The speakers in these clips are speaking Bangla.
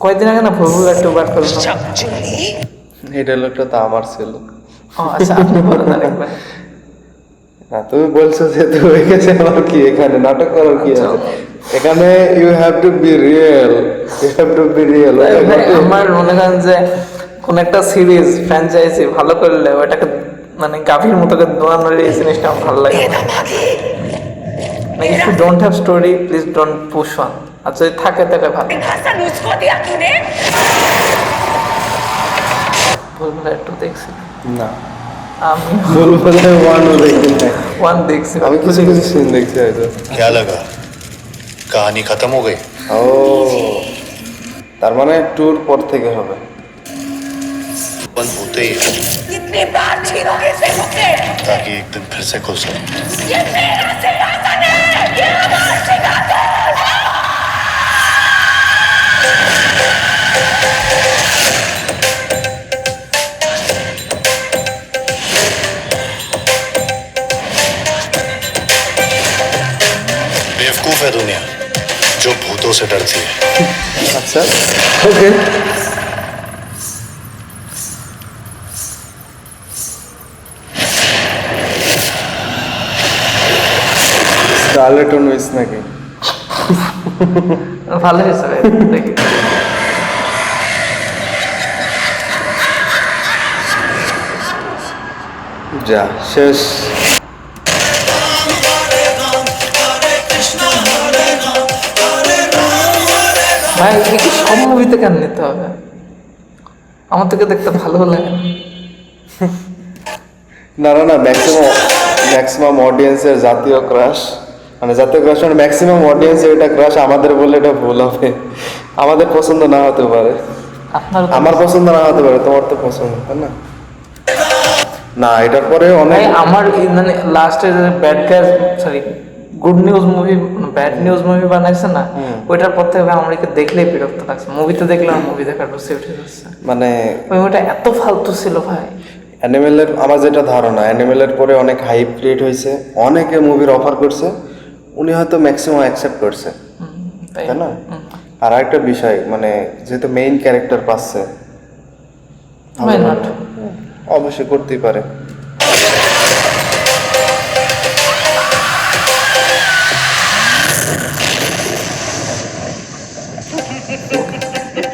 কয়েকদিন আগে না ভুল একটু বার করলাম। এটা লোকটা তো আমার ছিল। ও আচ্ছা, আপনি বলেন আরেকবার। না তুমি বলছো যে তো হয়ে গেছে, আমার কি এখানে নাটক করার কি আচ্ছা। আছে? এখানে you have to be real, you have to be real. ভাই আমার মনে করেন যে কোন একটা সিরিজ ফ্র্যাঞ্চাইজি ভালো করলে ওটাকে মানে গাভীর মতো করে দোয়ানোর এই জিনিসটা আমার ভালো লাগে। If you don't have story please don't push on. আর যদি থাকে তাহলে ভালো। ভুলভুলাইয়া একটু দেখছি না আমি, বলবো যে ওয়ানও দেখি নাই, ওয়ান দেখছি। আমি কিছু কিছু সিন দেখছি হয়তো। क्या लगा कहानी खत्म हो गई ও তার মানে ট্যুর পর থেকে হবে। बंद होते ही कितनी बार छीनोगे इसे मुझसे? ताकि एक दिन फिर से खुल सके ये मेरा सिंहासन है, ये हमारा सिंहासन। बेवकूफ है दुनिया जो भूतों से डरती है আচ্ছা ওকে। স্কারলেট উইচ নাকি? ভালো হয়েছে ভাই, দেখি। যা শেষ। ভাই কি সব মুভিতে কেন নিতে হবে? আমার থেকে দেখতে ভালো লাগে না। না না না, ম্যাক্সিমাম অডিয়েন্সের জাতীয় ক্রাশ, মানে জাতীয় ক্রাশ মানে ম্যাক্সিমাম অডিয়েন্সের এটা ক্রাশ, আমাদের বললে এটা ভুল হবে। আমাদের পছন্দ না হতে পারে, আপনার আমার পছন্দ না হতে পারে, তোমার তো পছন্দ, তাই না? না এটার পরে অনেক ভাই আমার মানে লাস্টে bad guys sorry good news movie bad news movie বানাইছে না, ওইটার পর থেকে আমাকে দেখলেই বিরক্ত লাগছে। মুভিতে দেখলাম মুভি দেখার পর উঠে যাচ্ছে। মানে ওই মুভিটা এত ফালতু ছিল ভাই। অ্যানিমেলের আমার যেটা ধারণা, অ্যানিমেলের পরে অনেক হাইপ ক্রিয়েট হয়েছে, অনেকে মুভির অফার করছে, উনি হয়তো ম্যাক্সিমাম অ্যাকসেপ্ট করছে, তাই তাই না? আর একটা বিষয় মানে যেহেতু মেইন ক্যারেক্টার পাচ্ছে, Why not? অবশ্যই করতেই পারে।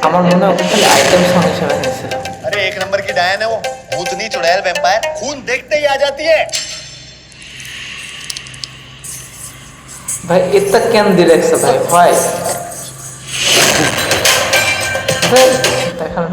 আমার মনে হয় খালি আইটেম সং হিসেবে হয়েছিল। अरे एक नंबर की डायन है वो भूतनी चुड़ैल वैम्पायर खून देखते ही आ जाती है ভাই এটা কেন দিলেছে ভাই ভাই ভাই দেখার